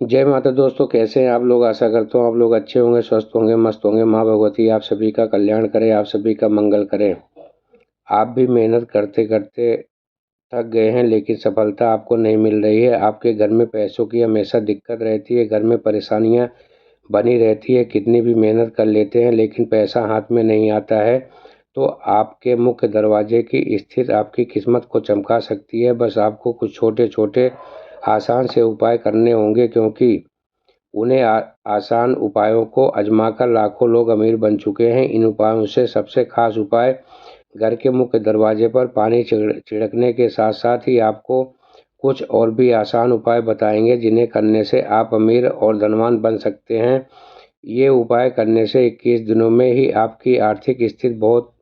जय माता दोस्तों, कैसे हैं आप लोग। आशा करता हूँ आप लोग अच्छे होंगे, स्वस्थ होंगे, मस्त होंगे। माँ भगवती आप सभी का कल्याण करे, आप सभी का मंगल करे। आप भी मेहनत करते करते थक गए हैं, लेकिन सफलता आपको नहीं मिल रही है। आपके घर में पैसों की हमेशा दिक्कत रहती है, घर में परेशानियाँ बनी रहती है। कितनी भी मेहनत कर लेते हैं लेकिन पैसा हाथ में नहीं आता है। तो आपके मुख्य दरवाजे की स्थिति आपकी किस्मत को चमका सकती है। बस आपको कुछ छोटे छोटे आसान से उपाय करने होंगे, क्योंकि उन्हें आसान उपायों को आजमाकर लाखों लोग अमीर बन चुके हैं। इन उपायों से सबसे खास उपाय घर के मुख्य दरवाजे पर पानी छिड़कने के साथ साथ ही आपको कुछ और भी आसान उपाय बताएंगे, जिन्हें करने से आप अमीर और धनवान बन सकते हैं। ये उपाय करने से 21 दिनों में ही आपकी आर्थिक स्थिति बहुत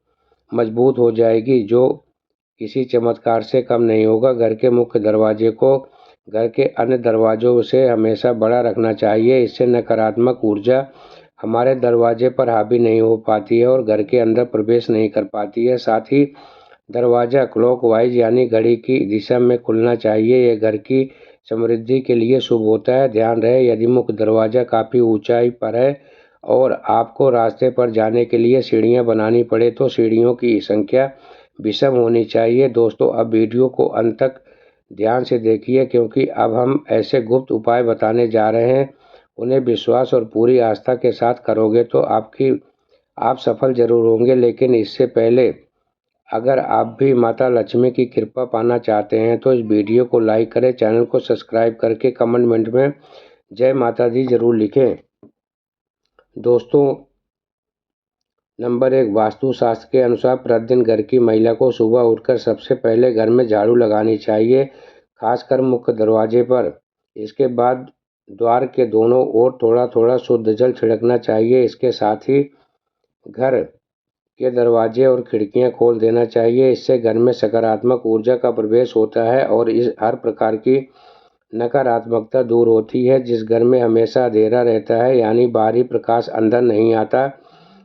मजबूत हो जाएगी, जो किसी चमत्कार से कम नहीं होगा। घर के मुख्य दरवाजे को घर के अन्य दरवाजों से हमेशा बड़ा रखना चाहिए। इससे नकारात्मक ऊर्जा हमारे दरवाजे पर हावी नहीं हो पाती है और घर के अंदर प्रवेश नहीं कर पाती है। साथ ही दरवाज़ा क्लॉकवाइज यानी घड़ी की दिशा में खुलना चाहिए। यह घर की समृद्धि के लिए शुभ होता है। ध्यान रहे, यदि मुख्य दरवाज़ा काफ़ी ऊंचाई पर है और आपको रास्ते पर जाने के लिए सीढ़ियां बनानी पड़े तो सीढ़ियों की संख्या विषम होनी चाहिए। दोस्तों, अब वीडियो को अंत तक ध्यान से देखिए, क्योंकि अब हम ऐसे गुप्त उपाय बताने जा रहे हैं। उन्हें विश्वास और पूरी आस्था के साथ करोगे तो आप सफल जरूर होंगे। लेकिन इससे पहले, अगर आप भी माता लक्ष्मी की कृपा पाना चाहते हैं तो इस वीडियो को लाइक करें, चैनल को सब्सक्राइब करके कमेंट में जय माता दी जरूर लिखें। दोस्तों, नंबर 1, वास्तुशास्त्र के अनुसार प्रतिदिन घर की महिला को सुबह उठकर सबसे पहले घर में झाड़ू लगानी चाहिए, खासकर मुख्य दरवाजे पर। इसके बाद द्वार के दोनों ओर थोड़ा थोड़ा शुद्ध जल छिड़कना चाहिए। इसके साथ ही घर के दरवाजे और खिड़कियां खोल देना चाहिए। इससे घर में सकारात्मक ऊर्जा का प्रवेश होता है और इस हर प्रकार की नकारात्मकता दूर होती है। जिस घर में हमेशा अंधेरा रहता है, यानी बाहरी प्रकाश अंदर नहीं आता,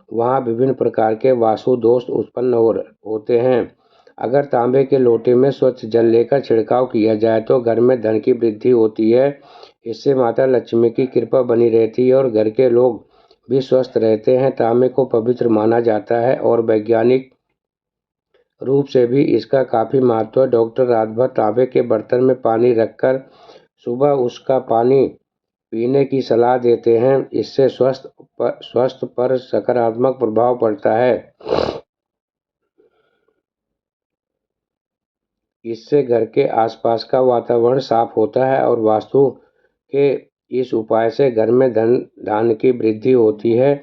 वहाँ विभिन्न प्रकार के वास्तु दोष उत्पन्न होते हैं। अगर तांबे के लोटे में स्वच्छ जल लेकर छिड़काव किया जाए तो घर में धन की वृद्धि होती है। इससे माता लक्ष्मी की कृपा बनी रहती है और घर के लोग भी स्वस्थ रहते हैं। तांबे को पवित्र माना जाता है और वैज्ञानिक रूप से भी इसका काफ़ी महत्व है। डॉक्टर रात भर तांबे के बर्तन में पानी रखकर सुबह उसका पानी पीने की सलाह देते हैं। इससे स्वास्थ्य पर सकारात्मक प्रभाव पड़ता है। इससे घर के आसपास का वातावरण साफ होता है और वास्तु के इस उपाय से घर में धन की वृद्धि होती है,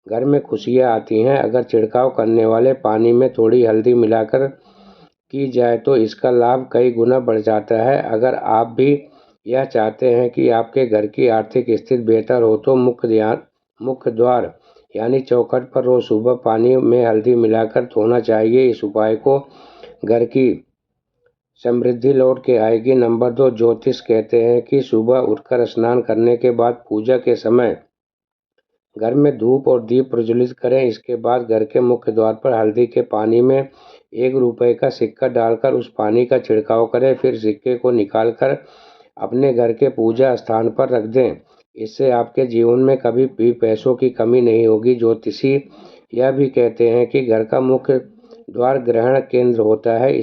घर में खुशियाँ आती हैं। अगर छिड़काव करने वाले पानी में थोड़ी हल्दी मिलाकर की जाए तो इसका लाभ कई गुना बढ़ जाता है। अगर आप भी यह चाहते हैं कि आपके घर की आर्थिक स्थिति बेहतर हो तो मुख्य द्वार यानी चौखट पर रोज सुबह पानी में हल्दी मिलाकर धोना चाहिए। इस उपाय को घर की समृद्धि लौट के आएगी। नंबर 2, ज्योतिष कहते हैं कि सुबह उठकर स्नान करने के बाद पूजा के समय घर में धूप और दीप प्रज्वलित करें। इसके बाद घर के मुख्य द्वार पर हल्दी के पानी में 1 रुपए का सिक्का डालकर उस पानी का छिड़काव करें। फिर सिक्के को निकालकर अपने घर के पूजा स्थान पर रख दें। इससे आपके जीवन में कभी भी पैसों की कमी नहीं होगी। ज्योतिषी यह भी कहते हैं कि घर का मुख्य द्वार ग्रहण केंद्र होता है।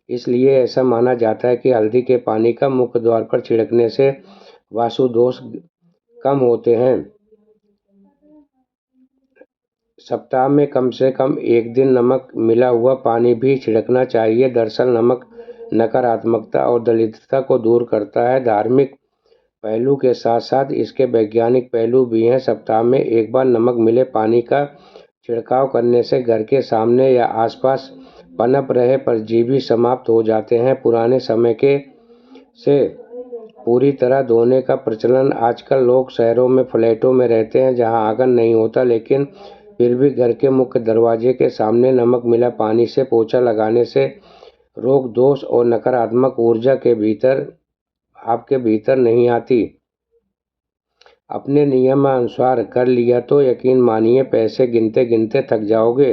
इसलिए ऐसा माना जाता है कि हल्दी के पानी का मुख्य द्वार पर छिड़कने से वास्तु दोष कम होते हैं। सप्ताह में कम से कम 1 दिन नमक मिला हुआ पानी भी छिड़कना चाहिए। दरअसल नमक नकारात्मकता और दरिद्रता को दूर करता है। धार्मिक पहलू के साथ साथ इसके वैज्ञानिक पहलू भी हैं। सप्ताह में 1 बार नमक मिले पानी का छिड़काव करने से घर के सामने या आसपास पनप रहे परजीवी समाप्त हो जाते हैं। पुराने समय के से पूरी तरह धोने का प्रचलन, आजकल लोग शहरों में फ्लैटों में रहते हैं जहां आंगन नहीं होता, लेकिन फिर भी घर के मुख्य दरवाजे के सामने नमक मिला पानी से पोछा लगाने से रोग दोष और नकारात्मक ऊर्जा आपके भीतर नहीं आती। अपने नियमानुसार कर लिया तो यकीन मानिए पैसे गिनते गिनते थक जाओगे।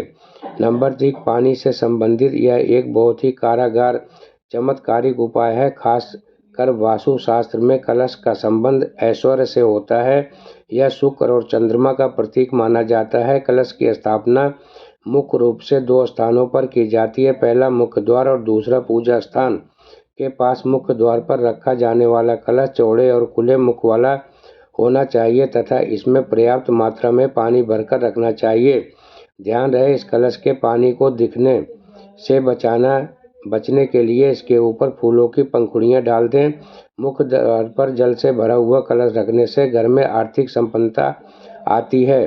नंबर 3, पानी से संबंधित यह एक बहुत ही कारागार चमत्कारिक उपाय है, कर वास्तुशास्त्र में कलश का संबंध ऐश्वर्य से होता है। यह शुक्र और चंद्रमा का प्रतीक माना जाता है। कलश की स्थापना मुख्य रूप से 2 स्थानों पर की जाती है। पहला मुख्य द्वार और दूसरा पूजा स्थान के पास। मुख्य द्वार पर रखा जाने वाला कलश चौड़े और खुले मुख वाला होना चाहिए तथा इसमें पर्याप्त मात्रा में पानी भरकर रखना चाहिए। ध्यान रहे, इस कलश के पानी को दिखने से बचने के लिए इसके ऊपर फूलों की पंखुड़ियां डाल दें। मुख्य द्वार पर जल से भरा हुआ कलश रखने से घर में आर्थिक संपन्नता आती है।